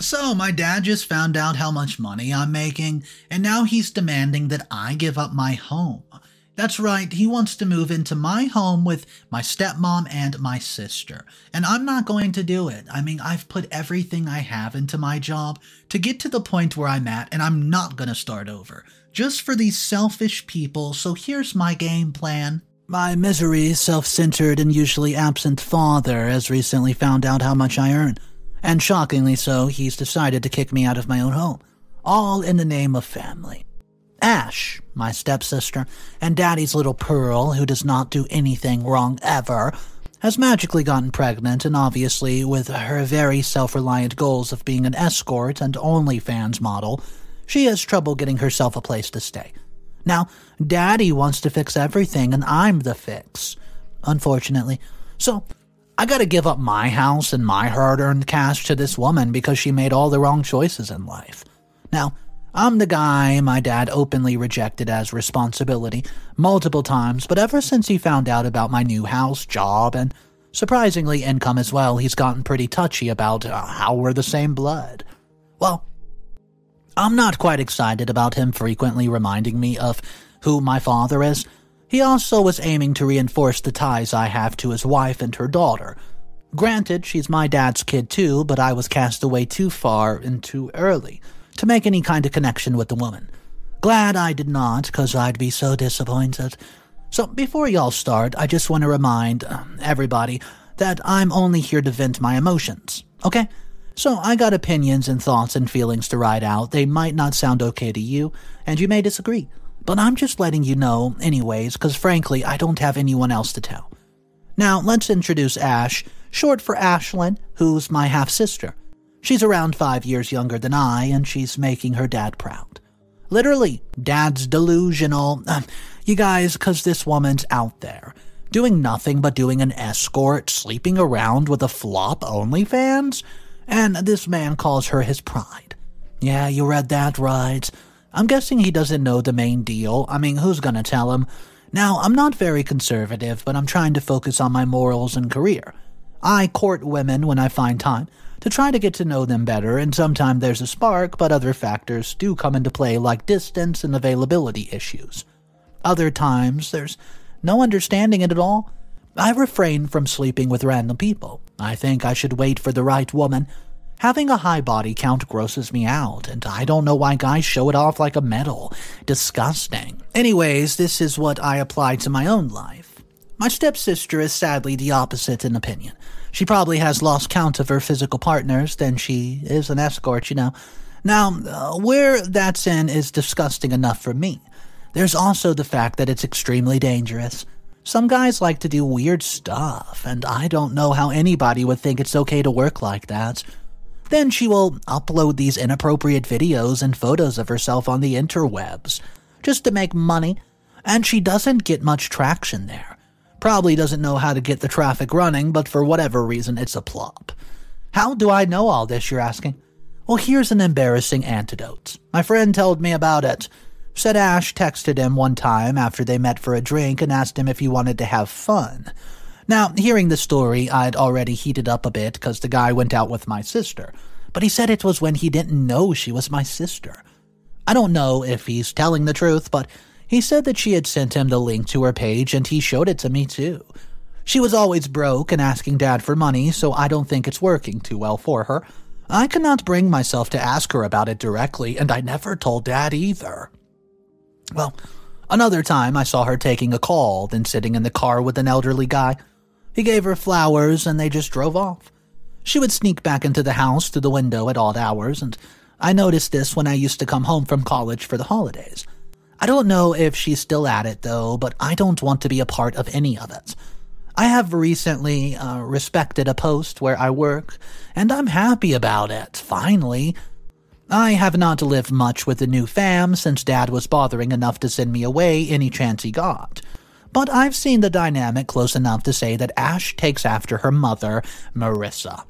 So, my dad just found out how much money I'm making, and now he's demanding that I give up my home. That's right, he wants to move into my home with my stepmom and my sister. And I'm not going to do it. I mean, I've put everything I have into my job to get to the point where I'm at, and I'm not going to start over. Just for these selfish people, so here's my game plan. My misery, self-centered, and usually absent father has recently found out how much I earn. And shockingly so, he's decided to kick me out of my own home. All in the name of family. Ash, my stepsister, and Daddy's little Pearl, who does not do anything wrong ever, has magically gotten pregnant, and obviously, with her very self-reliant goals of being an escort and OnlyFans model, she has trouble getting herself a place to stay. Now, Daddy wants to fix everything, and I'm the fix, unfortunately. So, I gotta give up my house and my hard-earned cash to this woman because she made all the wrong choices in life. Now, I'm the guy my dad openly rejected as responsibility multiple times, but ever since he found out about my new house, job, and surprisingly income as well, he's gotten pretty touchy about how we're the same blood. Well, I'm not quite excited about him frequently reminding me of who my father is. He also was aiming to reinforce the ties I have to his wife and her daughter. Granted, she's my dad's kid too, but I was cast away too far and too early to make any kind of connection with the woman. Glad I did not, 'cause I'd be so disappointed. So before y'all start, I just want to remind everybody that I'm only here to vent my emotions, okay? So I got opinions and thoughts and feelings to write out. They might not sound okay to you, and you may disagree. But I'm just letting you know anyways, because frankly, I don't have anyone else to tell. Now, let's introduce Ash, short for Ashlyn, who's my half-sister. She's around 5 years younger than I, and she's making her dad proud. Literally, Dad's delusional. You guys, because this woman's out there, doing nothing but doing an escort, sleeping around with a flop OnlyFans, and this man calls her his pride. Yeah, you read that right. I'm guessing he doesn't know the main deal. I mean, who's gonna tell him? Now, I'm not very conservative, but I'm trying to focus on my morals and career. I court women when I find time to try to get to know them better, and sometimes there's a spark, but other factors do come into play like distance and availability issues. Other times, there's no understanding it at all. I refrain from sleeping with random people. I think I should wait for the right woman. Having a high body count grosses me out, and I don't know why guys show it off like a medal. Disgusting. Anyways, this is what I apply to my own life. My stepsister is sadly the opposite in opinion. She probably has lost count of her physical partners, then she is an escort, you know. Now, where that's in is disgusting enough for me. There's also the fact that it's extremely dangerous. Some guys like to do weird stuff, and I don't know how anybody would think it's okay to work like that. Then she will upload these inappropriate videos and photos of herself on the interwebs, just to make money, and she doesn't get much traction there. Probably doesn't know how to get the traffic running, but for whatever reason, it's a plop. How do I know all this, you're asking? Well, here's an embarrassing antidote. My friend told me about it. Said Ash texted him one time after they met for a drink and asked him if he wanted to have fun. Now, hearing the story, I'd already heated up a bit because the guy went out with my sister, but he said it was when he didn't know she was my sister. I don't know if he's telling the truth, but he said that she had sent him the link to her page and he showed it to me too. She was always broke and asking Dad for money, so I don't think it's working too well for her. I cannot bring myself to ask her about it directly, and I never told Dad either. Well, another time I saw her taking a call, then sitting in the car with an elderly guy. He gave her flowers, and they just drove off. She would sneak back into the house through the window at odd hours, and I noticed this when I used to come home from college for the holidays. I don't know if she's still at it, though, but I don't want to be a part of any of it. I have recently respected a post where I work, and I'm happy about it, finally. I have not lived much with the new fam since Dad was bothering enough to send me away any chance he got. But I've seen the dynamic close enough to say that Ash takes after her mother, Marissa.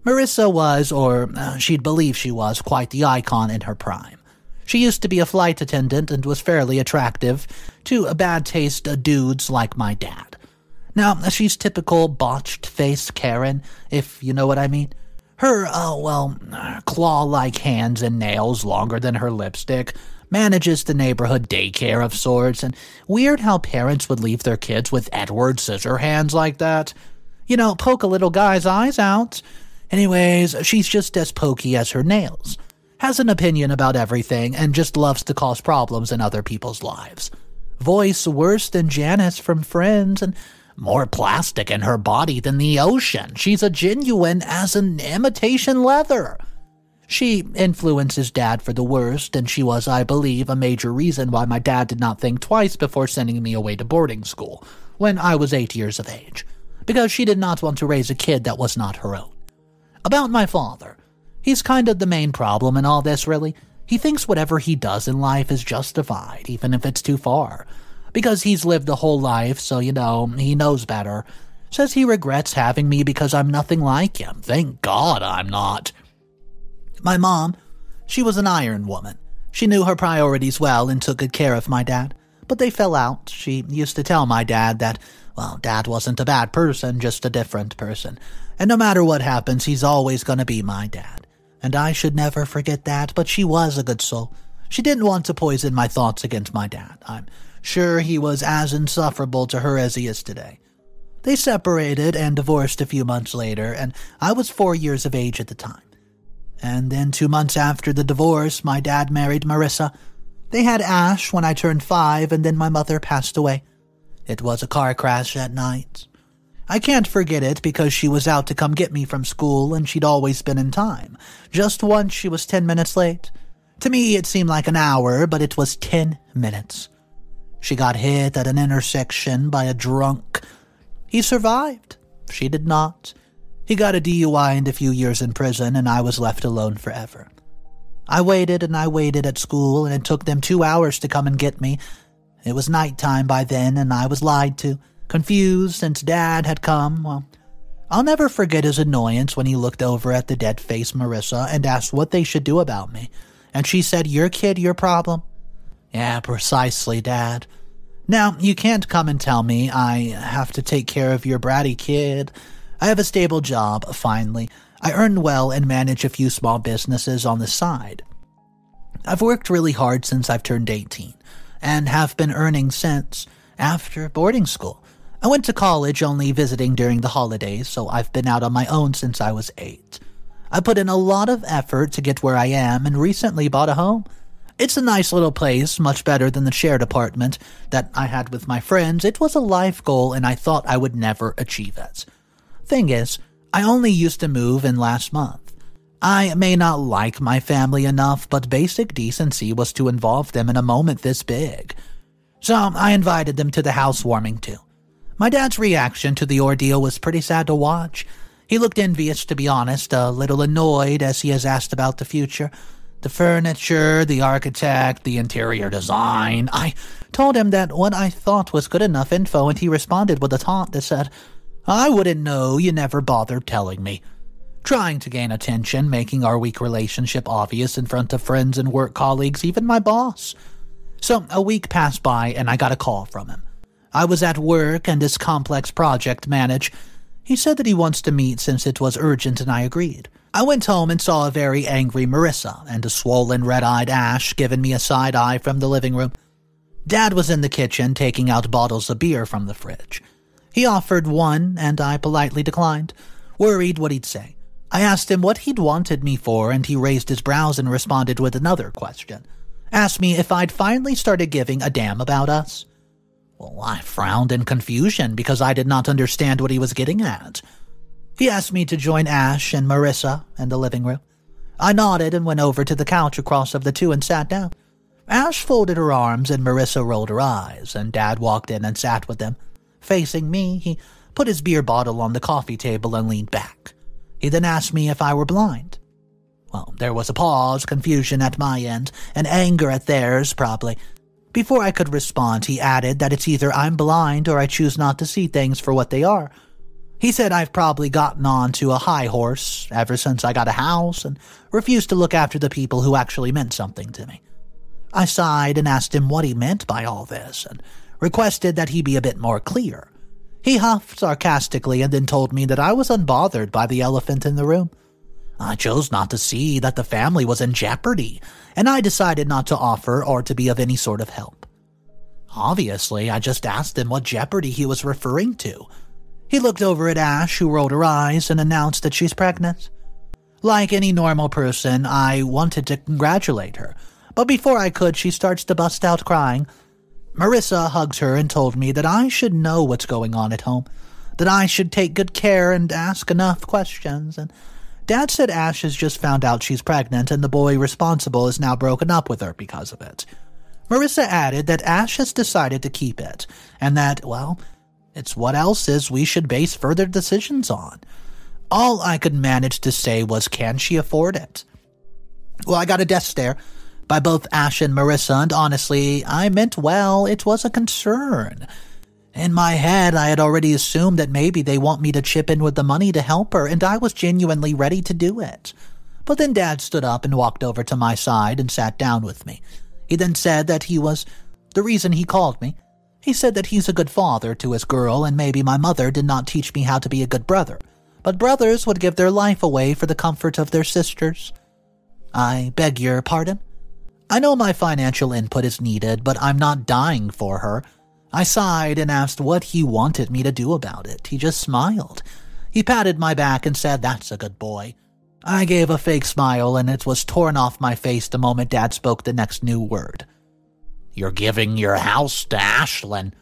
Marissa was, or she'd believe she was, quite the icon in her prime. She used to be a flight attendant and was fairly attractive to bad taste dudes like my dad. Now, she's typical botched-faced Karen, if you know what I mean. Her, claw-like hands and nails longer than her lipstick, manages the neighborhood daycare of sorts, and weird how parents would leave their kids with Edward Scissorhands like that. You know, poke a little guy's eyes out. Anyways, she's just as pokey as her nails, has an opinion about everything, and just loves to cause problems in other people's lives. Voice worse than Janice from Friends, and more plastic in her body than the ocean. She's a genuine as an imitation leather. She influences Dad for the worst, and she was, I believe, a major reason why my dad did not think twice before sending me away to boarding school when I was 8 years of age, because she did not want to raise a kid that was not her own. About my father, he's kind of the main problem in all this, really. He thinks whatever he does in life is justified, even if it's too far, because he's lived a whole life, so, he knows better. Says he regrets having me because I'm nothing like him. Thank God I'm not. My mom, she was an iron woman. She knew her priorities well and took good care of my dad, but they fell out. She used to tell my dad that, Dad wasn't a bad person, just a different person, and no matter what happens, he's always going to be my dad. And I should never forget that, but she was a good soul. She didn't want to poison my thoughts against my dad. I'm sure he was as insufferable to her as he is today. They separated and divorced a few months later, and I was 4 years of age at the time. And then 2 months after the divorce, my dad married Marissa. They had Ash when I turned 5, and then my mother passed away. It was a car crash at night. I can't forget it because she was out to come get me from school, and she'd always been in time. Just once she was 10 minutes late. To me, it seemed like an hour, but it was 10 minutes. She got hit at an intersection by a drunk. He survived. She did not. He got a DUI and a few years in prison, and I was left alone forever. I waited and I waited at school, and it took them 2 hours to come and get me. It was nighttime by then, and I was lied to, confused since Dad had come. I'll never forget his annoyance when he looked over at the dead-faced Marissa and asked what they should do about me. And she said, "Your kid, your problem?" Yeah, precisely, Dad. Now, you can't come and tell me I have to take care of your bratty kid. I have a stable job, finally. I earn well and manage a few small businesses on the side. I've worked really hard since I've turned 18, and have been earning since after boarding school. I went to college only visiting during the holidays, so I've been out on my own since I was 8. I put in a lot of effort to get where I am and recently bought a home. It's a nice little place, much better than the shared apartment that I had with my friends. It was a life goal, and I thought I would never achieve it. Thing is, I only used to move in last month. I may not like my family enough, but basic decency was to involve them in a moment this big. So I invited them to the housewarming too. My dad's reaction to the ordeal was pretty sad to watch. He looked envious, to be honest, a little annoyed as he has asked about the future. The furniture, the architect, the interior design. I told him that what I thought was good enough info, and he responded with a taunt that said, "I wouldn't know, you never bothered telling me." Trying to gain attention, making our weak relationship obvious in front of friends and work colleagues, even my boss. So a week passed by and I got a call from him. I was at work and his complex project manage. He said that he wants to meet since it was urgent, and I agreed. I went home and saw a very angry Marissa and a swollen red-eyed Ash giving me a side eye from the living room. Dad was in the kitchen taking out bottles of beer from the fridge. He offered one, and I politely declined, worried what he'd say. I asked him what he'd wanted me for, and he raised his brows and responded with another question. Asked me if I'd finally started giving a damn about us. Well, I frowned in confusion because I did not understand what he was getting at. He asked me to join Ash and Marissa in the living room. I nodded and went over to the couch across of the two and sat down. Ash folded her arms and Marissa rolled her eyes, and Dad walked in and sat with them. Facing me, he put his beer bottle on the coffee table and leaned back. He then asked me if I were blind. Well, there was a pause, confusion at my end, and anger at theirs, probably. Before I could respond, he added that it's either I'm blind or I choose not to see things for what they are. He said I've probably gotten on to a high horse ever since I got a house and refused to look after the people who actually meant something to me. I sighed and asked him what he meant by all this and requested that he be a bit more clear. He huffed sarcastically and then told me that I was unbothered by the elephant in the room. I chose not to see that the family was in jeopardy, and I decided not to offer or to be of any sort of help. Obviously, I just asked him what jeopardy he was referring to. He looked over at Ash, who rolled her eyes and announced that she's pregnant. Like any normal person, I wanted to congratulate her, but before I could, she starts to bust out crying. Marissa hugs her and told me that I should know what's going on at home, that I should take good care and ask enough questions, and Dad said Ash has just found out she's pregnant and the boy responsible is now broken up with her because of it. Marissa added that Ash has decided to keep it, and that, well, it's what else is we should base further decisions on. All I could manage to say was, can she afford it? Well, I got a death stare by both Ash and Marissa, and honestly, I meant well. It was a concern. In my head, I had already assumed that maybe they want me to chip in with the money to help her, and I was genuinely ready to do it. But then Dad stood up and walked over to my side and sat down with me. He then said that he was the reason he called me. He said that he's a good father to his girl, and maybe my mother did not teach me how to be a good brother, but brothers would give their life away for the comfort of their sisters. I beg your pardon? I know my financial input is needed, but I'm not dying for her. I sighed and asked what he wanted me to do about it. He just smiled. He patted my back and said, "That's a good boy." I gave a fake smile, and it was torn off my face the moment Dad spoke the next new word. "You're giving your house to Ashlyn."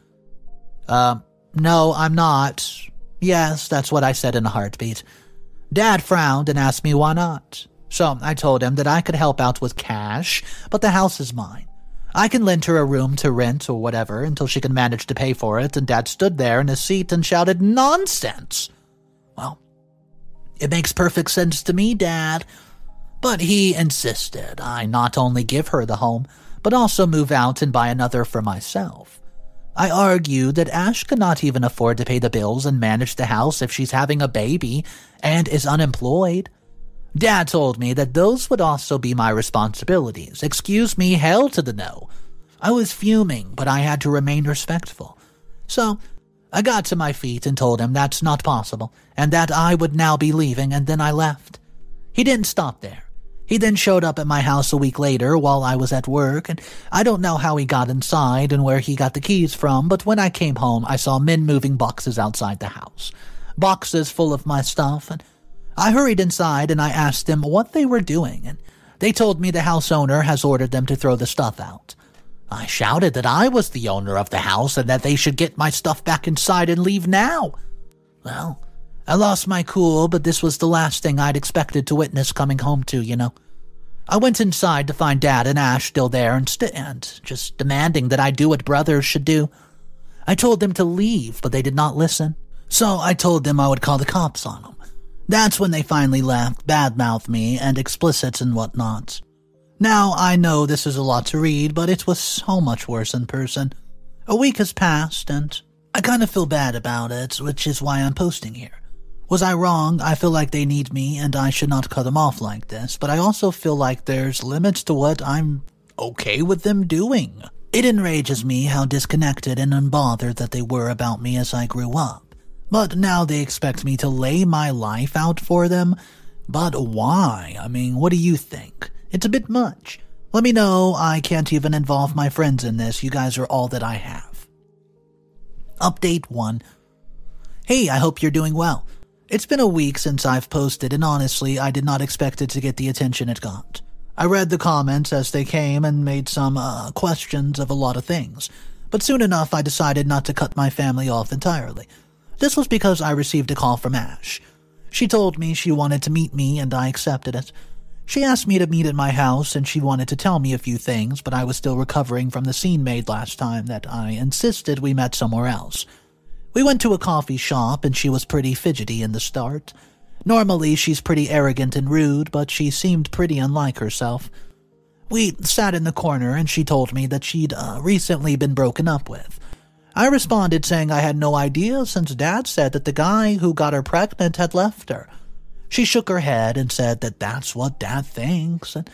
No, I'm not. Yes, that's what I said in a heartbeat. Dad frowned and asked me why not. So I told him that I could help out with cash, but the house is mine. I can lend her a room to rent or whatever until she can manage to pay for it, and Dad stood there in his seat and shouted, "Nonsense!" Well, it makes perfect sense to me, Dad. But he insisted I not only give her the home, but also move out and buy another for myself. I argued that Ash could not even afford to pay the bills and manage the house if she's having a baby and is unemployed. Dad told me that those would also be my responsibilities. Excuse me, hell to the no. I was fuming, but I had to remain respectful. So I got to my feet and told him that's not possible, and that I would now be leaving, and then I left. He didn't stop there. He then showed up at my house a week later while I was at work, and I don't know how he got inside and where he got the keys from, but when I came home, I saw men moving boxes outside the house. Boxes full of my stuff, and I hurried inside and I asked them what they were doing, and they told me the house owner has ordered them to throw the stuff out. I shouted that I was the owner of the house and that they should get my stuff back inside and leave now. Well, I lost my cool, but this was the last thing I'd expected to witness coming home to, you know. I went inside to find Dad and Ash still there and just demanding that I do what brothers should do. I told them to leave, but they did not listen. So I told them I would call the cops on them. That's when they finally left, badmouthed me, and explicits and whatnot. Now, I know this is a lot to read, but it was so much worse in person. A week has passed, and I kind of feel bad about it, which is why I'm posting here. Was I wrong? I feel like they need me, and I should not cut them off like this, but I also feel like there's limits to what I'm okay with them doing. It enrages me how disconnected and unbothered that they were about me as I grew up. But now they expect me to lay my life out for them? But why? I mean, what do you think? It's a bit much. Let me know. I can't even involve my friends in this. You guys are all that I have. Update 1. Hey, I hope you're doing well. It's been a week since I've posted, and honestly, I did not expect it to get the attention it got. I read the comments as they came and made some questions of a lot of things. But soon enough, I decided not to cut my family off entirely. This was because I received a call from Ash. She told me she wanted to meet me, and I accepted it. She asked me to meet at my house, and she wanted to tell me a few things, but I was still recovering from the scene made last time that I insisted we met somewhere else. We went to a coffee shop, and she was pretty fidgety in the start. Normally, she's pretty arrogant and rude, but she seemed pretty unlike herself. We sat in the corner, and she told me that she'd recently been broken up with. I responded saying I had no idea since Dad said that the guy who got her pregnant had left her. She shook her head and said that that's what Dad thinks. And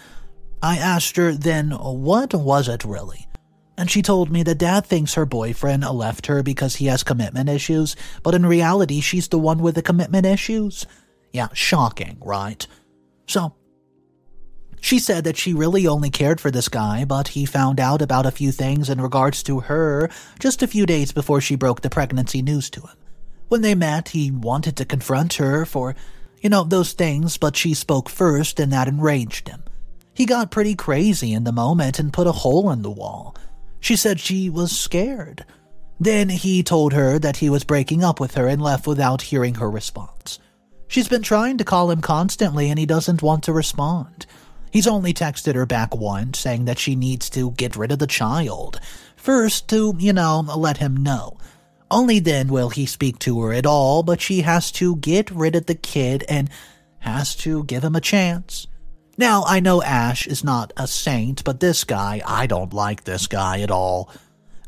I asked her, then what was it really? And she told me that Dad thinks her boyfriend left her because he has commitment issues, but in reality she's the one with the commitment issues. Yeah, shocking, right? So, she said that she really only cared for this guy, but he found out about a few things in regards to her just a few days before she broke the pregnancy news to him. When they met, he wanted to confront her for, those things, but she spoke first and that enraged him. He got pretty crazy in the moment and put a hole in the wall. She said she was scared. Then he told her that he was breaking up with her and left without hearing her response. She's been trying to call him constantly and he doesn't want to respond. He's only texted her back once, saying that she needs to get rid of the child. First to, let him know. Only then will he speak to her at all, but she has to get rid of the kid and has to give him a chance. Now, I know Ash is not a saint, but this guy, I don't like this guy at all.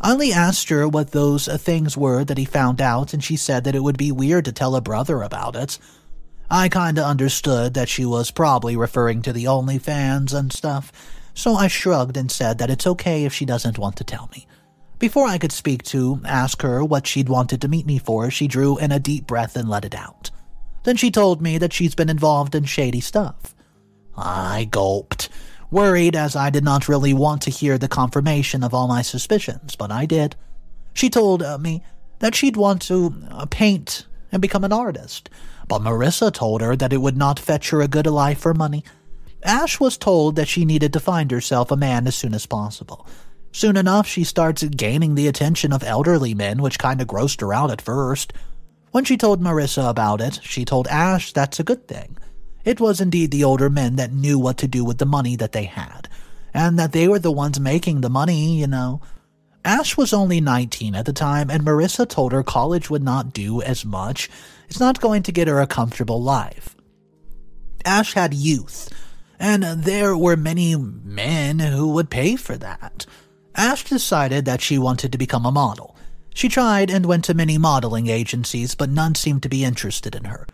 I only asked her what those things were that he found out, and she said that it would be weird to tell a brother about it. I kinda understood that she was probably referring to the OnlyFans and stuff, so I shrugged and said that it's okay if she doesn't want to tell me. Before I could ask her what she'd wanted to meet me for, she drew in a deep breath and let it out. Then she told me that she's been involved in shady stuff. I gulped, worried as I did not really want to hear the confirmation of all my suspicions, but I did. She told me that she'd want to paint and become an artist, but Marissa told her that it would not fetch her a good life for money. Ash was told that she needed to find herself a man as soon as possible. Soon enough, she starts gaining the attention of elderly men, which kinda grossed her out at first. When she told Marissa about it, she told Ash that's a good thing. It was indeed the older men that knew what to do with the money that they had, and that they were the ones making the money, Ash was only 19 at the time, and Marissa told her college would not do as much. It's not going to get her a comfortable life. Ash had youth, and there were many men who would pay for that. Ash decided that she wanted to become a model. She tried and went to many modeling agencies, but none seemed to be interested in her.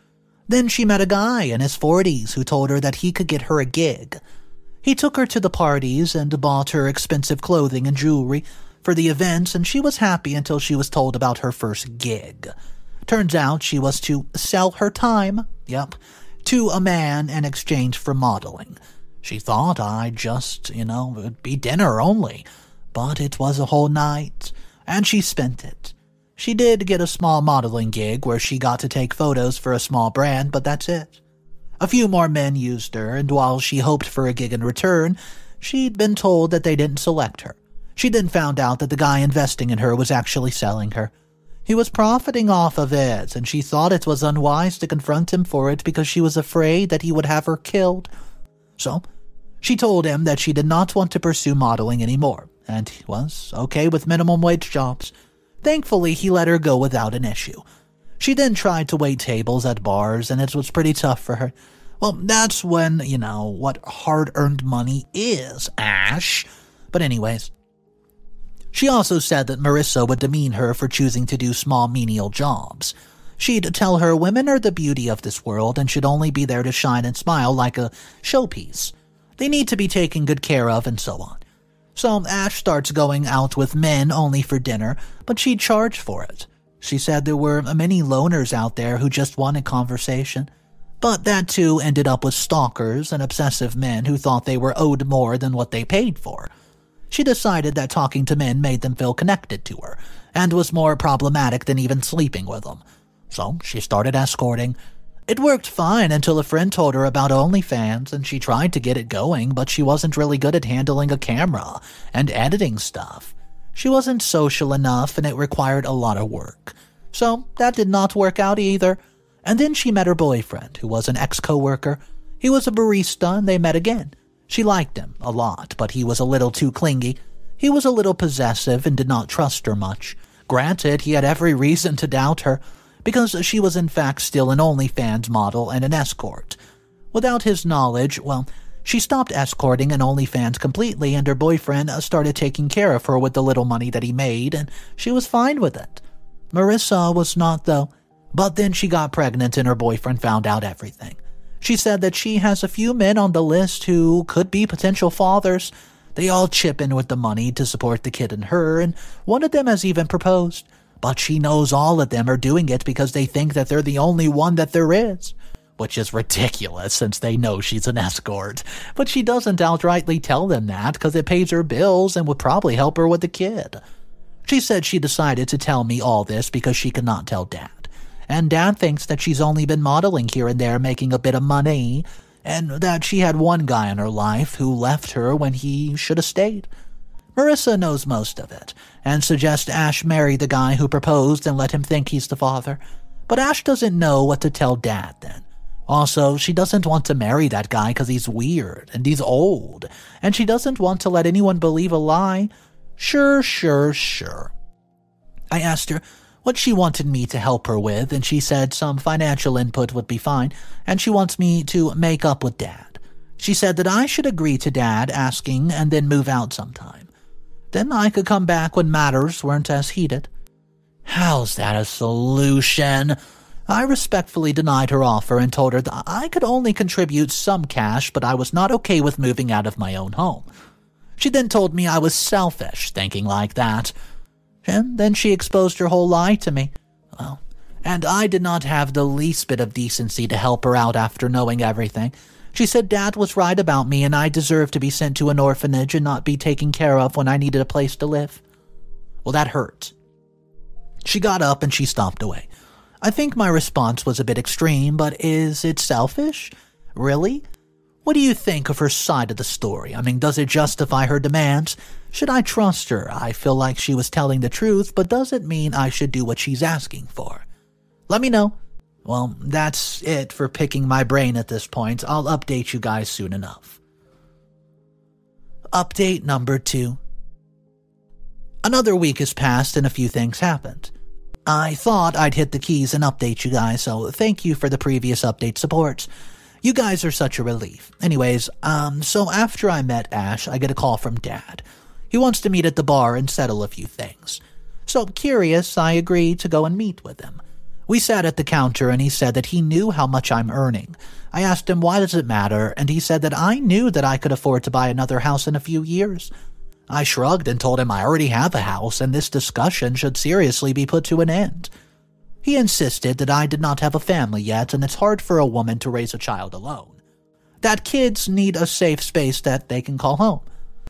Then she met a guy in his 40s who told her that he could get her a gig. He took her to the parties and bought her expensive clothing and jewelry for the events, and she was happy until she was told about her first gig. Turns out she was to sell her time, to a man in exchange for modeling. She thought it would be dinner only, but it was a whole night, and she spent it. She did get a small modeling gig where she got to take photos for a small brand, but that's it. A few more men used her, and while she hoped for a gig in return, she'd been told that they didn't select her. She then found out that the guy investing in her was actually selling her. He was profiting off of it, and she thought it was unwise to confront him for it because she was afraid that he would have her killed. So, she told him that she did not want to pursue modeling anymore, and he was okay with minimum wage jobs. Thankfully, he let her go without an issue. She then tried to wait tables at bars, and it was pretty tough for her. Well, that's when, what hard-earned money is, Ash. But anyways, she also said that Marissa would demean her for choosing to do small menial jobs. She'd tell her women are the beauty of this world and should only be there to shine and smile like a showpiece. They need to be taken good care of and so on. So Ash starts going out with men only for dinner, but she'd charge for it. She said there were many loners out there who just wanted conversation. But that too ended up with stalkers and obsessive men who thought they were owed more than what they paid for. She decided that talking to men made them feel connected to her, and was more problematic than even sleeping with them. So she started escorting. It worked fine until a friend told her about OnlyFans, and she tried to get it going, but she wasn't really good at handling a camera and editing stuff. She wasn't social enough, and it required a lot of work. So that did not work out either. And then she met her boyfriend, who was an ex-coworker. He was a barista, and they met again. She liked him a lot, but he was a little too clingy. He was a little possessive and did not trust her much. Granted, he had every reason to doubt her, because she was in fact still an OnlyFans model and an escort. Without his knowledge, she stopped escorting and OnlyFans completely, and her boyfriend started taking care of her with the little money that he made, and she was fine with it. Marissa was not, though. But then she got pregnant and her boyfriend found out everything. She said that she has a few men on the list who could be potential fathers. They all chip in with the money to support the kid and her, and one of them has even proposed. But she knows all of them are doing it because they think that they're the only one that there is. which is ridiculous since they know she's an escort. But she doesn't outrightly tell them that because it pays her bills and would probably help her with the kid. She said she decided to tell me all this because she could not tell Dad. And Dad thinks that she's only been modeling here and there making a bit of money, and that she had one guy in her life who left her when he should have stayed. Marissa knows most of it, and suggests Ash marry the guy who proposed and let him think he's the father. But Ash doesn't know what to tell Dad then. Also, she doesn't want to marry that guy because he's weird and he's old, and she doesn't want to let anyone believe a lie. Sure. I asked her what she wanted me to help her with, and she said some financial input would be fine, and she wants me to make up with Dad. She said that I should agree to Dad asking and then move out sometime. Then I could come back when matters weren't as heated. How's that a solution? I respectfully denied her offer and told her that I could only contribute some cash, but I was not okay with moving out of my own home. She then told me I was selfish, thinking like that. And then she exposed her whole lie to me. Well, and I did not have the least bit of decency to help her out after knowing everything. She said Dad was right about me and I deserved to be sent to an orphanage and not be taken care of when I needed a place to live. Well, that hurt. She got up and she stomped away. I think my response was a bit extreme, but is it selfish? Really? What do you think of her side of the story? I mean, does it justify her demands? Should I trust her? I feel like she was telling the truth, but does it mean I should do what she's asking for? Let me know. Well, that's it for picking my brain at this point. I'll update you guys soon enough. Update number 2. Another week has passed and a few things happened. I thought I'd hit the keys and update you guys, so thank you for the previous update supports. You guys are such a relief. Anyways, so after I met Ash, I get a call from Dad. He wants to meet at the bar and settle a few things. So curious, I agreed to go and meet with him. We sat at the counter and he said that he knew how much I'm earning. I asked him why does it matter, and he said that I knew that I could afford to buy another house in a few years. I shrugged and told him I already have a house and this discussion should seriously be put to an end. He insisted that I did not have a family yet and it's hard for a woman to raise a child alone. That kids need a safe space that they can call home.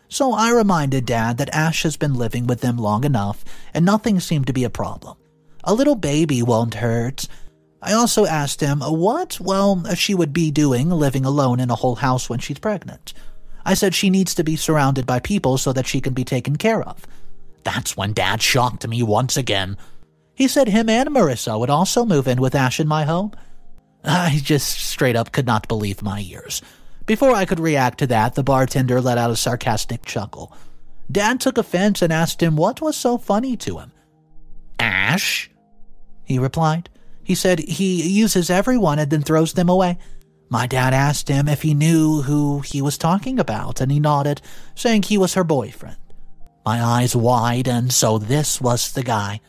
So I reminded Dad that Ash has been living with them long enough and nothing seemed to be a problem. A little baby won't hurt. I also asked him what, she would be doing living alone in a whole house when she's pregnant. I said she needs to be surrounded by people so that she can be taken care of. That's when Dad shocked me once again. He said him and Marissa would also move in with Ash in my home. I just straight up could not believe my ears. Before I could react to that, the bartender let out a sarcastic chuckle. Dad took offense and asked him what was so funny to him. Ash? He replied. He said he uses everyone and then throws them away. My dad asked him if he knew who he was talking about, and he nodded, saying he was her boyfriend. My eyes widened, so this was the guy.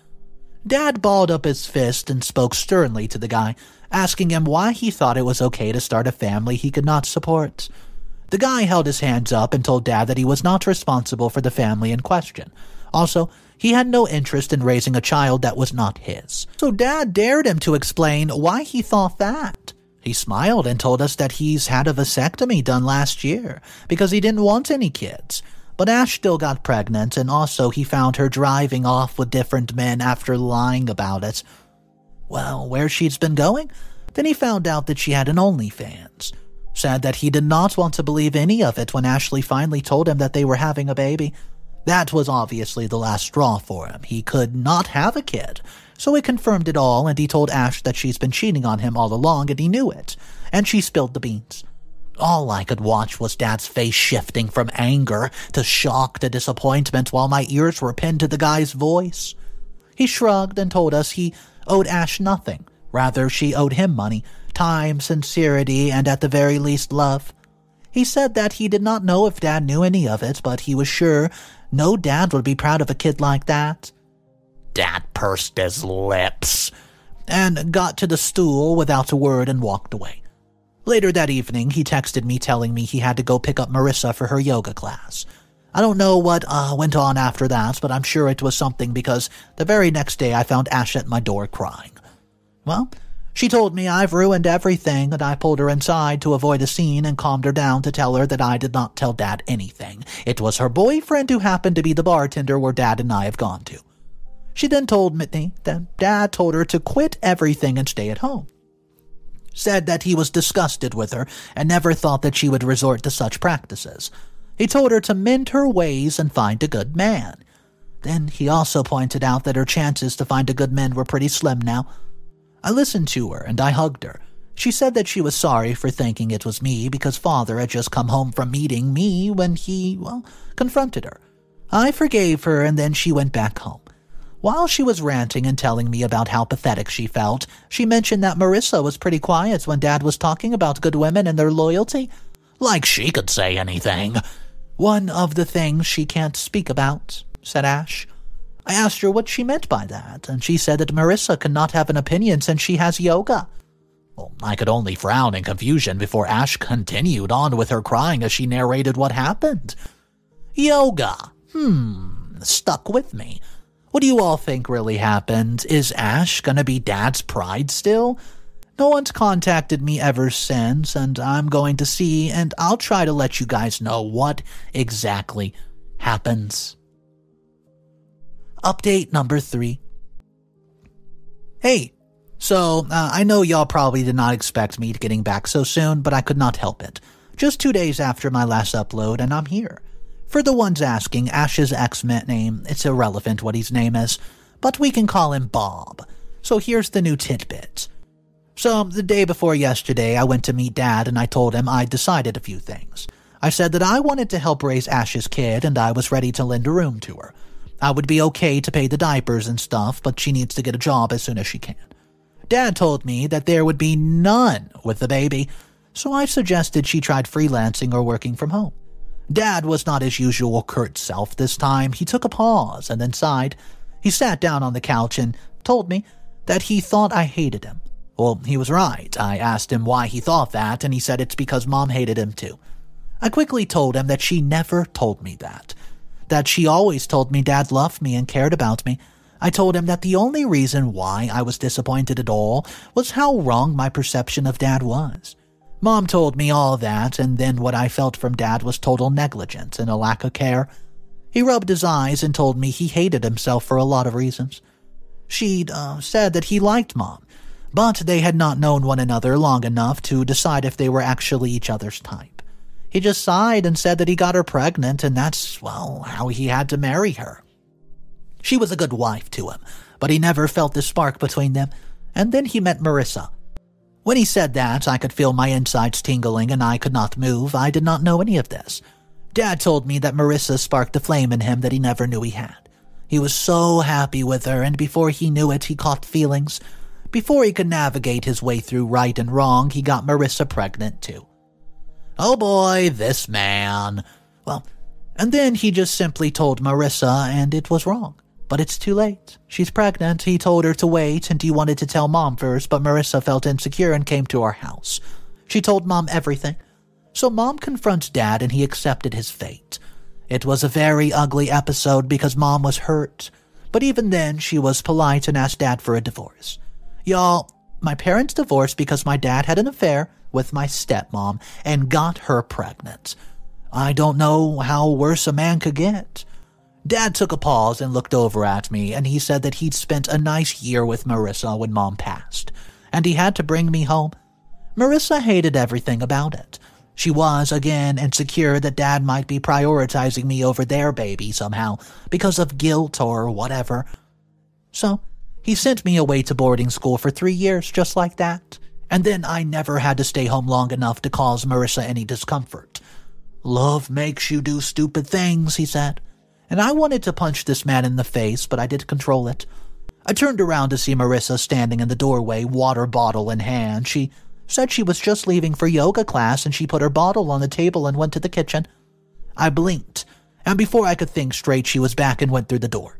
Dad balled up his fist and spoke sternly to the guy, asking him why he thought it was okay to start a family he could not support. The guy held his hands up and told Dad that he was not responsible for the family in question. Also, he had no interest in raising a child that was not his. So Dad dared him to explain why he thought that. He smiled and told us that he's had a vasectomy done last year because he didn't want any kids. But Ash still got pregnant, and also he found her driving off with different men after lying about it. Well, where she's been going? Then he found out that she had an OnlyFans. Said that he did not want to believe any of it when Ashley finally told him that they were having a baby. That was obviously the last straw for him. He could not have a kid. So he confirmed it all, and he told Ash that she's been cheating on him all along, and he knew it. And she spilled the beans. All I could watch was Dad's face shifting from anger to shock to disappointment while my ears were pinned to the guy's voice. He shrugged and told us he owed Ash nothing. Rather, she owed him money, time, sincerity, and at the very least love. He said that he did not know if Dad knew any of it, but he was sure no dad would be proud of a kid like that. Dad pursed his lips and got to the stool without a word and walked away. Later that evening, he texted me telling me he had to go pick up Marissa for her yoga class. I don't know what went on after that, but I'm sure it was something because the very next day I found Ash at my door crying. Well, She told me I've ruined everything, and I pulled her inside to avoid a scene and calmed her down to tell her that I did not tell Dad anything. It was her boyfriend who happened to be the bartender where Dad and I have gone to. She then told me that Dad told her to quit everything and stay at home. Said that he was disgusted with her and never thought that she would resort to such practices. He told her to mend her ways and find a good man. Then he also pointed out that her chances to find a good man were pretty slim now. I listened to her and I hugged her. She said that she was sorry for thinking it was me because Father had just come home from meeting me when he, confronted her. I forgave her and then she went back home. While she was ranting and telling me about how pathetic she felt, she mentioned that Marissa was pretty quiet when Dad was talking about good women and their loyalty. Like she could say anything. One of the things she can't speak about, said Ash. I asked her what she meant by that, and she said that Marissa cannot have an opinion since she has yoga. Well, I could only frown in confusion before Ash continued on with her crying as she narrated what happened. Yoga. Stuck with me. What do you all think really happened? Is Ash gonna be Dad's pride still? No one's contacted me ever since, and I'm going to see, and I'll try to let you guys know what exactly happens. Update number 3. Hey, so I know y'all probably did not expect me getting back so soon, but I could not help it. Just 2 days after my last upload, and I'm here. For the ones asking, Ash's ex-name, it's irrelevant what his name is, but we can call him Bob. So here's the new tidbit. So the day before yesterday, I went to meet Dad and I told him I'd decided a few things. I said that I wanted to help raise Ash's kid and I was ready to lend a room to her. I would be okay to pay the diapers and stuff, but she needs to get a job as soon as she can. Dad told me that there would be none with the baby, so I suggested she tried freelancing or working from home. Dad was not his usual curt self this time. He took a pause and then sighed. He sat down on the couch and told me that he thought I hated him. Well, he was right. I asked him why he thought that, and he said it's because Mom hated him too. I quickly told him that she never told me that she always told me Dad loved me and cared about me. I told him that the only reason why I was disappointed at all was how wrong my perception of Dad was. Mom told me all that, and then what I felt from Dad was total negligence and a lack of care. He rubbed his eyes and told me he hated himself for a lot of reasons. She'd said that he liked Mom, but they had not known one another long enough to decide if they were actually each other's type. He just sighed and said that he got her pregnant, and that's, how he had to marry her. She was a good wife to him, but he never felt the spark between them, and then he met Marissa. When he said that, I could feel my insides tingling and I could not move. I did not know any of this. Dad told me that Marissa sparked a flame in him that he never knew he had. He was so happy with her, and before he knew it, he caught feelings. Before he could navigate his way through right and wrong, he got Marissa pregnant too. Oh boy, this man. And then he just simply told Marissa, and it was wrong. But it's too late. She's pregnant. He told her to wait, and he wanted to tell Mom first, but Marissa felt insecure and came to our house. She told Mom everything. So Mom confronts Dad, and he accepted his fate. It was a very ugly episode because Mom was hurt. But even then, she was polite and asked Dad for a divorce. Y'all, my parents divorced because my dad had an affair with my stepmom and got her pregnant. I don't know how worse a man could get. Dad took a pause and looked over at me, and he said that he'd spent a nice year with Marissa when Mom passed, and he had to bring me home. Marissa hated everything about it. She was, again, insecure that Dad might be prioritizing me over their baby somehow, because of guilt or whatever. So, he sent me away to boarding school for 3 years just like that, and then I never had to stay home long enough to cause Marissa any discomfort. Love makes you do stupid things, he said. And I wanted to punch this man in the face, but I did control it. I turned around to see Marissa standing in the doorway, water bottle in hand. She said she was just leaving for yoga class, and she put her bottle on the table and went to the kitchen. I blinked, and before I could think straight, she was back and went through the door.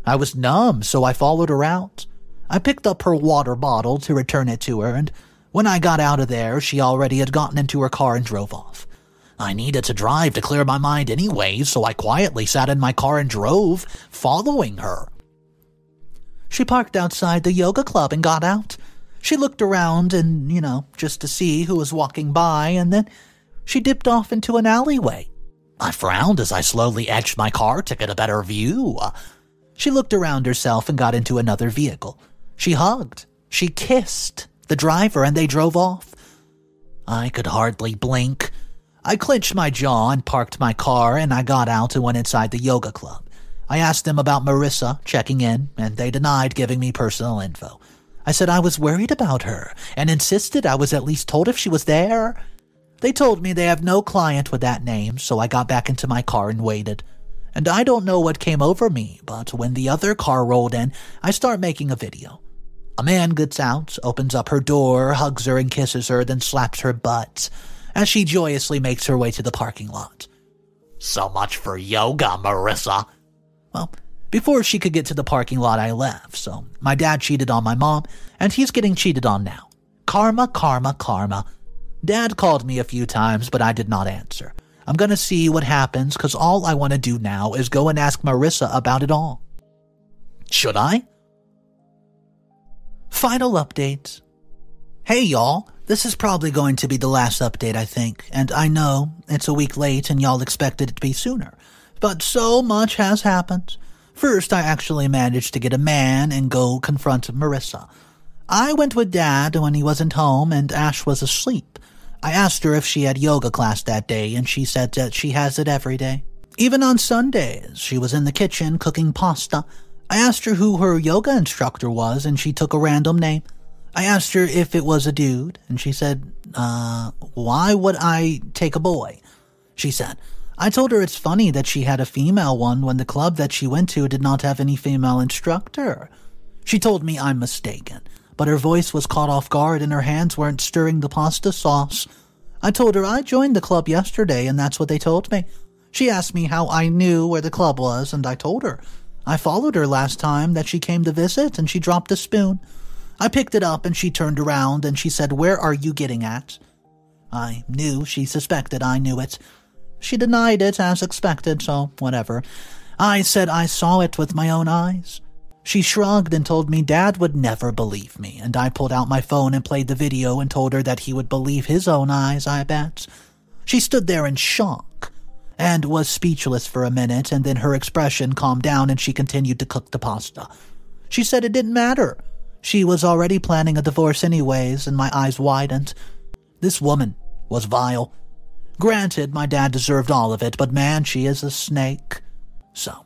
I was numb, so I followed her out. I picked up her water bottle to return it to her, and when I got out of there, she already had gotten into her car and drove off. I needed to drive to clear my mind anyway, so I quietly sat in my car and drove, following her. She parked outside the yoga club and got out. She looked around and, just to see who was walking by, and then she dipped off into an alleyway. I frowned as I slowly edged my car to get a better view. She looked around herself and got into another vehicle. She hugged. She kissed the driver, and they drove off. I could hardly blink. I clenched my jaw and parked my car, and I got out and went inside the yoga club. I asked them about Marissa checking in, and they denied giving me personal info. I said I was worried about her and insisted I was at least told if she was there. They told me they have no client with that name, so I got back into my car and waited. And I don't know what came over me, but when the other car rolled in, I start making a video. A man gets out, opens up her door, hugs her and kisses her, then slaps her butt as she joyously makes her way to the parking lot. So much for yoga, Marissa. Well, before she could get to the parking lot, I left, so my dad cheated on my mom, and he's getting cheated on now. Karma, karma, karma. Dad called me a few times, but I did not answer. I'm gonna see what happens, because all I want to do now is go and ask Marissa about it all. Should I? Final update. Hey, y'all. This is probably going to be the last update, I think, and I know it's a week late and y'all expected it to be sooner. But so much has happened. First, I actually managed to get a man and go confront Marissa. I went with Dad when he wasn't home and Ash was asleep. I asked her if she had yoga class that day, and she said that she has it every day. Even on Sundays, she was in the kitchen cooking pasta. I asked her who her yoga instructor was, and she took a random name. I asked her if it was a dude, and she said, why would I take a boy? She said, I told her it's funny that she had a female one when the club that she went to did not have any female instructor. She told me I'm mistaken, but her voice was caught off guard and her hands weren't stirring the pasta sauce. I told her I joined the club yesterday and that's what they told me. She asked me how I knew where the club was, and I told her. I followed her last time that she came to visit and she dropped a spoon. I picked it up and she turned around and she said, where are you getting at? I knew she suspected I knew it. She denied it as expected, so whatever. I said I saw it with my own eyes. She shrugged and told me Dad would never believe me, and I pulled out my phone and played the video and told her that he would believe his own eyes, I bet. She stood there in shock and was speechless for a minute, and then her expression calmed down and she continued to cook the pasta. She said it didn't matter. She was already planning a divorce anyways, and my eyes widened. This woman was vile. Granted, my dad deserved all of it, but man, she is a snake. So,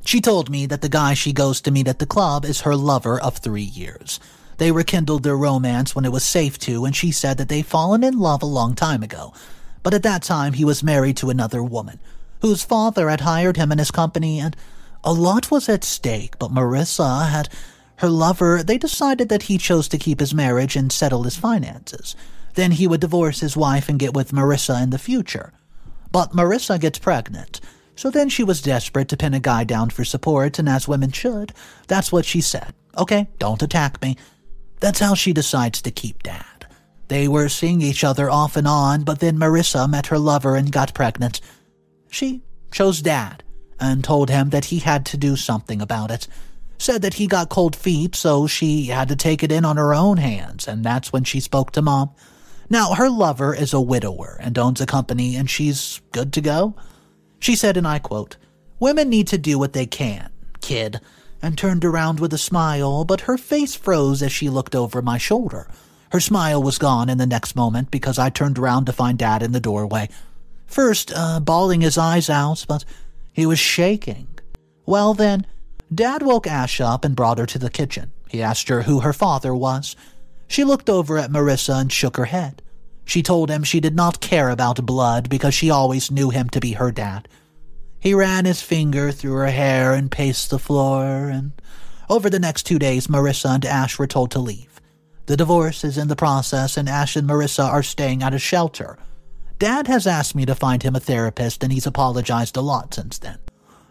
she told me that the guy she goes to meet at the club is her lover of 3 years. They rekindled their romance when it was safe to, and she said that they'd fallen in love a long time ago. But at that time, he was married to another woman, whose father had hired him in his company, and a lot was at stake, but Marissa had her lover. They decided that he chose to keep his marriage and settle his finances. Then he would divorce his wife and get with Marissa in the future. But Marissa gets pregnant. So then she was desperate to pin a guy down for support, and as women should, that's what she said. Okay, don't attack me. That's how she decides to keep Dad. They were seeing each other off and on, but then Marissa met her lover and got pregnant. She chose Dad and told him that he had to do something about it. Said that he got cold feet, so she had to take it in on her own hands, and that's when she spoke to Mom. Now, her lover is a widower and owns a company, and she's good to go. She said, and I quote, "Women need to do what they can, kid," and turned around with a smile, but her face froze as she looked over my shoulder. Her smile was gone in the next moment because I turned around to find Dad in the doorway. First, bawling his eyes out, but he was shaking. Well then, Dad woke Ash up and brought her to the kitchen. He asked her who her father was. She looked over at Marissa and shook her head. She told him she did not care about blood because she always knew him to be her dad. He ran his finger through her hair and paced the floor, and over the next 2 days, Marissa and Ash were told to leave. The divorce is in the process, and Ash and Marissa are staying at a shelter. Dad has asked me to find him a therapist, and he's apologized a lot since then.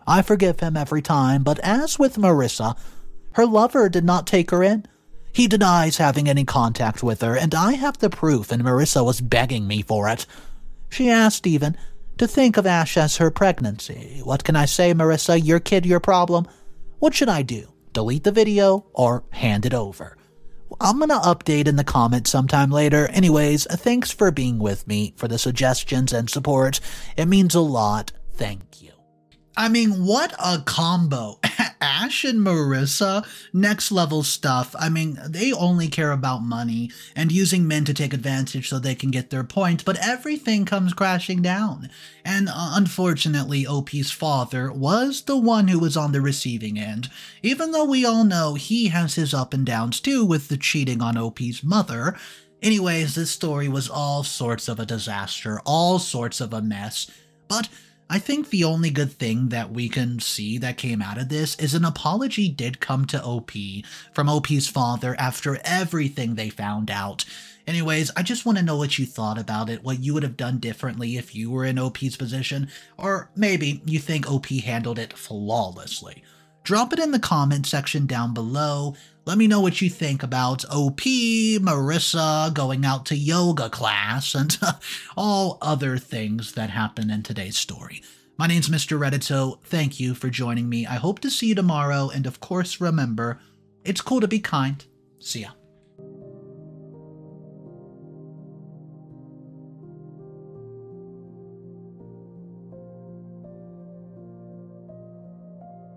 I forgive him every time, but as with Marissa, her lover did not take her in. He denies having any contact with her, and I have the proof, and Marissa was begging me for it. She asked even to think of Ash as her pregnancy. What can I say, Marissa? Your kid, your problem. What should I do? Delete the video or hand it over? I'm gonna update in the comments sometime later. Anyways, thanks for being with me, for the suggestions and support. It means a lot. Thank you. I mean, what a combo. Ash and Marissa, next level stuff. I mean, they only care about money and using men to take advantage so they can get their point, but everything comes crashing down. And unfortunately, OP's father was the one who was on the receiving end, even though we all know he has his up and downs too with the cheating on OP's mother. Anyways, this story was all sorts of a disaster, all sorts of a mess, but I think the only good thing that we can see that came out of this is an apology did come to OP from OP's father after everything they found out. Anyways, I just want to know what you thought about it, what you would have done differently if you were in OP's position, or maybe you think OP handled it flawlessly. Drop it in the comment section down below. Let me know what you think about OP, Marissa going out to yoga class, and all other things that happen in today's story. My name's Mr. Reddit, so thank you for joining me. I hope to see you tomorrow, and of course remember, it's cool to be kind. See ya.